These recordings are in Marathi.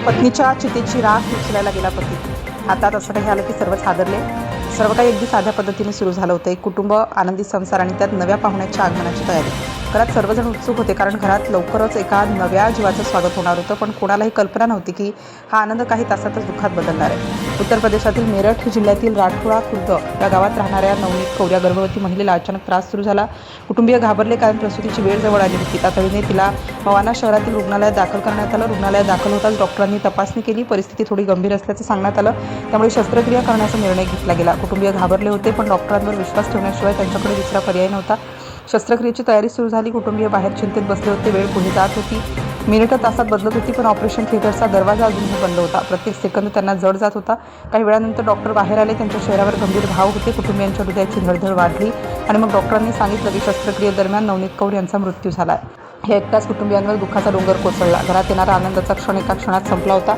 पत्नीच्या चितेची राख उचलायला गेला पती. हातात असं काही आलं की सर्वच हादरले. सर्व काही अगदी साध्या पद्धतीने सुरू झालं होतं. एक कुटुंब, आनंदी संसार आणि त्यात नव्या पाहुण्याच्या आगमनाची तयारी. घरात सर्वजण उत्सुक होते, कारण घरात लवकरच एका नव्या जीवाचं स्वागत होणार होतं. पण कोणालाही कल्पना नव्हती की हा आनंद काही तासातच दुःखात बदलणार आहे. उत्तर प्रदेशातील मेरठ जिल्ह्यातील राठोडा खुर्द या गावात राहणाऱ्या नवनीत कौर या गर्भवती महिलेला अचानक त्रास सुरू झाला. कुटुंबीय घाबरले, कारण प्रसूतीची वेळ जवळ आली होती. तातडीने तिला मवाना शहरातील रुग्णालयात दाखल करण्यात आलं. रुग्णालयात दाखल होताच डॉक्टरांनी तपासणी केली. परिस्थिती थोडी गंभीर असल्याचं सांगण्यात आलं. त्यामुळे शस्त्रक्रिया करण्याचा निर्णय घेतला गेला. कुटुंबीय घाबरले होते, पण डॉक्टरांवर विश्वास ठेवण्याशिवाय त्यांच्याकडे दुसरा पर्याय नव्हता. शस्त्रक्रियेची तयारी सुरू झाली. कुटुंबीय बाहेर चिंतेत बसले होते. वेळ पुढे जात होती. मिनिटं तासात बदलत होती, पण ऑपरेशन थिएटरचा दरवाजा अजूनही बंद होता. प्रत्येक सेकंद त्यांना जड जात होता. काही वेळानंतर डॉक्टर बाहेर आले. त्यांच्या चेहऱ्यावर गंभीर भाव होते. कुटुंबियांच्या हृदयाची धडधड वाढली आणि मग डॉक्टरांनी सांगितलं की शस्त्रक्रियेदरम्यान नवनीत कौर यांचा मृत्यू झाला. हे ऐकताच कुटुंबियांवर दुःखाचा डोंगर कोसळला. घरात येणारा आनंदाचा क्षण एका क्षणात संपला होता.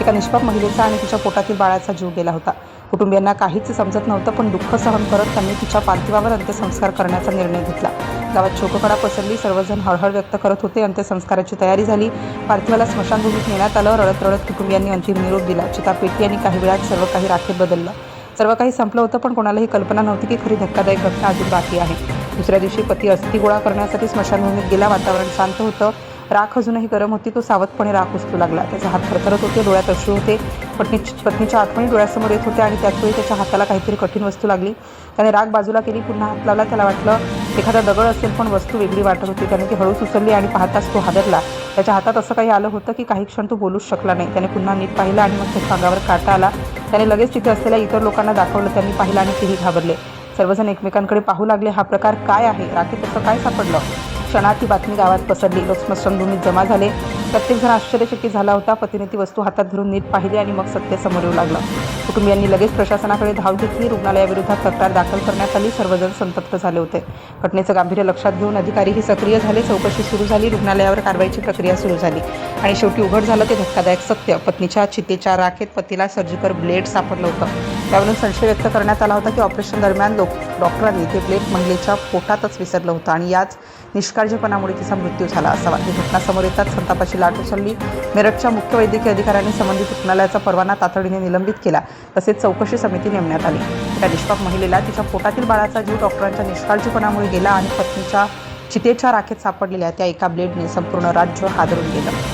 एका निष्पाप महिलेचा आणि तिच्या पोटातील बाळाचा जीव गेला होता. कुटुंबियांना काहीच समजत नव्हतं, पण दुःख सहन करत त्यांनी तिच्या पार्थिवावर अंत्यसंस्कार करण्याचा निर्णय घेतला. गावात शोककळा पसरली. सर्वजण हळहळ व्यक्त करत होते. अंत्यसंस्काराची तयारी झाली. पार्थिवाला स्मशानभूमीत नेण्यात आलं. रडत रडत कुटुंबियांनी अंतिम निरोप दिला. चिता पेटली आणि काही वेळात सर्व काही राखेत बदललं. सर्व काही संपलं होतं, पण कोणालाही कल्पना नव्हती की खरी धक्कादायक घटना अजून बाकी आहे. दुसऱ्या दिवशी पती अस्थी गोळा करण्यासाठी स्मशानभूमीत गेला. वातावरण शांत होतं. राख अजूनही गरम होती. तो सावधपणे राख उचलू लागला. त्याचे हात थरथरत होते. डोळ्यात अश्रू होते. पत्नीच्या आठवणी डोळ्यासमोर येत होत्या आणि त्याचवेळी त्याच्या हाताला काहीतरी कठीण वस्तू लागली. त्याने राख बाजूला केली. पुन्हा हात लावला. त्याला वाटलं एखादा दगड असेल, पण वस्तू वेगळी वाटत होती. त्याने ती हळूच उचलली आणि पाहताच तो हादरला. त्याच्या हातात असं काही आलं होतं की काही क्षण तो बोलूच शकला नाही. त्याने पुन्हा नीट पाहिलं आणि मग त्याच्या अंगावर काटा आला. त्याने लगेच तिथे असलेल्या इतर लोकांना दाखवलं. त्यांनी पाहिलं आणि तेही घाबरले. सर्वजण एकमेकांकडे पाहू लागले. हा प्रकार काय आहे? राखेत असं काय सापडलं? क्षणात ही बातमी गावात पसरली. लोक स्मशानभूमीत जमा झाले. प्रत्येकजण आश्चर्यचकित झाला होता. पतीने ती वस्तू हातात धरून नीट पाहिली आणि मग सत्य समोर येऊ लागलं. कुटुंबियांनी लगेच प्रशासनाकडे धाव घेतली. रुग्णालयाविरोधात तक्रार दाखल करण्यात आली. सर्वजण संतप्त झाले होते. घटनेचं गांभीर्य लक्षात घेऊन अधिकारीही सक्रिय झाले. चौकशी सुरू झाली. रुग्णालयावर कारवाईची प्रक्रिया सुरू झाली आणि शेवटी उघड झालं ते धक्कादायक सत्य. पत्नीच्या चितेच्या राखेत पतीला सर्जिकल ब्लेड सापडलं होतं. त्यावरून संशय व्यक्त करण्यात आला होता की ऑपरेशन दरम्यान डॉक्टरांनी ते ब्लेड महिलेच्या पोटातच विसरलं होतं आणि याच निष्काळजीपणामुळे तिचा मृत्यू झाला असावा. ही घटना समोर येताच संतापाची लाट उसळली. मेरठच्या मुख्य वैद्यकीय अधिकाऱ्यांनी संबंधित रुग्णालयाचा परवाना तातडीने निलंबित केला. तसेच चौकशी समिती नेमण्यात आली. त्या निष्पाप महिलेला तिच्या पोटातील बाळाचा जीव डॉक्टरांच्या निष्काळजीपणामुळे गेला आणि पत्नीच्या चितेच्या राखेत सापडलेल्या त्या एका ब्लेडने संपूर्ण राज्य हादरून गेलं.